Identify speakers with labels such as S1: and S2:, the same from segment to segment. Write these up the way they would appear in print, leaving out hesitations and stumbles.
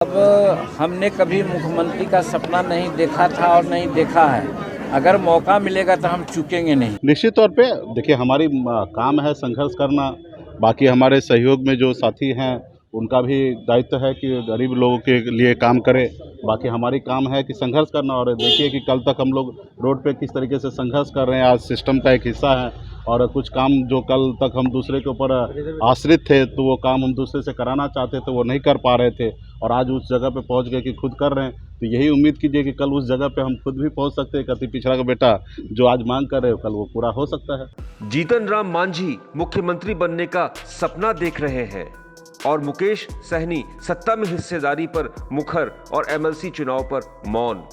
S1: अब हमने कभी मुख्यमंत्री का सपना नहीं देखा था और नहीं देखा है। अगर मौका मिलेगा तो हम चूकेंगे नहीं।
S2: निश्चित तौर पे देखिए हमारी काम है संघर्ष करना। बाकी हमारे सहयोग में जो साथी हैं उनका भी दायित्व है कि गरीब लोगों के लिए काम करें। बाकी हमारी काम है कि संघर्ष करना। और देखिए कि कल तक हम लोग रोड पे किस तरीके से संघर्ष कर रहे हैं, आज सिस्टम का एक हिस्सा है। और कुछ काम जो कल तक हम दूसरे के ऊपर आश्रित थे तो वो काम हम दूसरे से कराना चाहते थे, वो नहीं कर पा रहे थे और आज उस जगह पे पहुंच गए कि खुद कर रहे हैं। तो यही उम्मीद कीजिए कि कल उस जगह पे हम खुद भी पहुंच सकते हैं। अति पिछड़ा का बेटा जो आज मांग कर रहे हो कल वो पूरा हो सकता है।
S3: जीतन राम मांझी मुख्यमंत्री बनने का सपना देख रहे हैं और मुकेश सहनी सत्ता में हिस्सेदारी पर मुखर और एमएलसी चुनाव पर मौन।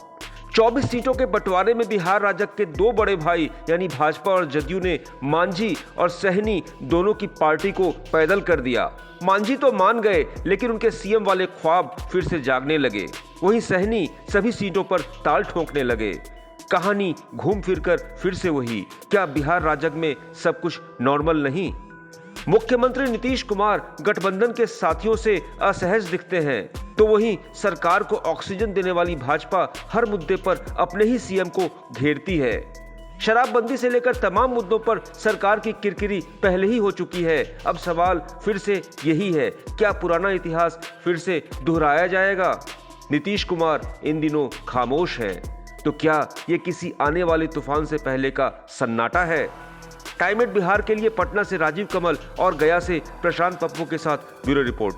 S3: 24 सीटों के बंटवारे में बिहार राजग के दो बड़े भाई यानी भाजपा और जदयू ने मांझी और सहनी दोनों की पार्टी को पैदल कर दिया। मांझी तो मान गए लेकिन उनके सीएम वाले ख्वाब फिर से जागने लगे। वहीं सहनी सभी सीटों पर ताल ठोंकने लगे। कहानी घूम फिरकर फिर से वही, क्या बिहार राजग में सब कुछ नॉर्मल नहीं? मुख्यमंत्री नीतीश कुमार गठबंधन के साथियों से असहज दिखते हैं तो वहीं सरकार को ऑक्सीजन देने वाली भाजपा हर मुद्दे पर अपने ही सीएम को घेरती है। शराबबंदी से लेकर तमाम मुद्दों पर सरकार की किरकिरी पहले ही हो चुकी है। अब सवाल फिर से यही है, क्या पुराना इतिहास फिर से दोहराया जाएगा? नीतीश कुमार इन दिनों खामोश हैं, तो क्या ये किसी आने वाले तूफान से पहले का सन्नाटा है? टाइम एट बिहार के लिए पटना से राजीव कमल और गया से प्रशांत पप्पू के साथ ब्यूरो रिपोर्ट।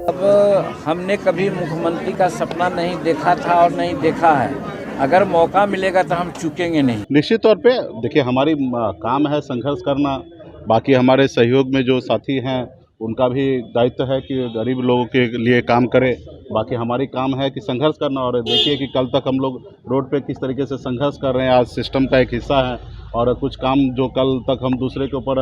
S1: अब हमने कभी मुख्यमंत्री का सपना नहीं देखा था और नहीं देखा है। अगर मौका मिलेगा तो हम चूकेंगे नहीं।
S2: निश्चित तौर पे देखिए हमारी काम है संघर्ष करना। बाकी हमारे सहयोग में जो साथी हैं उनका भी दायित्व है कि गरीब लोगों के लिए काम करें। बाकी हमारी काम है कि संघर्ष करना। और देखिए कि कल तक हम लोग रोड पे किस तरीके से संघर्ष कर रहे हैं, आज सिस्टम का एक हिस्सा है। और कुछ काम जो कल तक हम दूसरे के ऊपर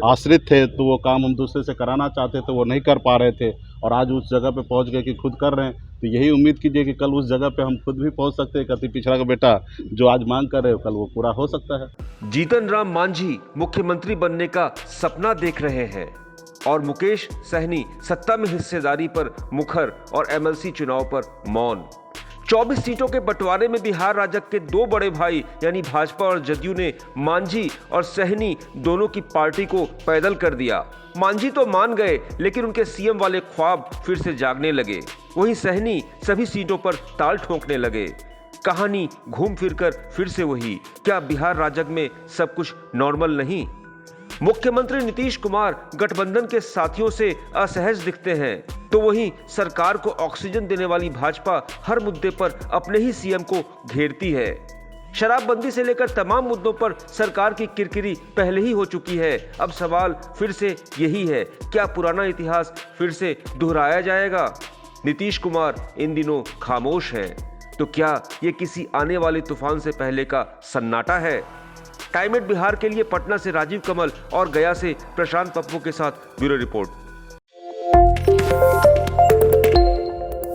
S2: आश्रित थे तो वो काम हम दूसरे से कराना चाहते थे, वो नहीं कर पा रहे थे और आज उस जगह पे पहुंच गए कि खुद कर रहे हैं। तो यही उम्मीद कीजिए कि कल उस जगह पे हम खुद भी पहुंच सकते हैं। अति पिछड़ा का बेटा जो आज मांग कर रहे हो कल वो पूरा हो सकता है।
S3: जीतन राम मांझी मुख्यमंत्री बनने का सपना देख रहे हैं और मुकेश सहनी सत्ता में हिस्सेदारी पर मुखर और एमएलसी चुनाव पर मौन। 24 सीटों के बंटवारे में बिहार राजग के दो बड़े भाई यानी भाजपा और जदयू ने मांझी और सहनी दोनों की पार्टी को पैदल कर दिया। मांझी तो मान गए लेकिन उनके सीएम वाले ख्वाब फिर से जागने लगे। वहीं सहनी सभी सीटों पर ताल ठोंकने लगे। कहानी घूम फिरकर फिर से वही, क्या बिहार राजग में सब कुछ नॉर्मल नहीं? मुख्यमंत्री नीतीश कुमार गठबंधन के साथियों से असहज दिखते हैं तो वहीं सरकार को ऑक्सीजन देने वाली भाजपा हर मुद्दे पर अपने ही सीएम को घेरती है। शराबबंदी से लेकर तमाम मुद्दों पर सरकार की किरकिरी पहले ही हो चुकी है। अब सवाल फिर से यही है, क्या पुराना इतिहास फिर से दोहराया जाएगा? नीतीश कुमार इन दिनों खामोश हैं, तो क्या ये किसी आने वाले तूफान से पहले का सन्नाटा है? टाइम एट बिहार के लिए पटना से राजीव कमल और गया से प्रशांत पप्पू के साथ ब्यूरो रिपोर्ट।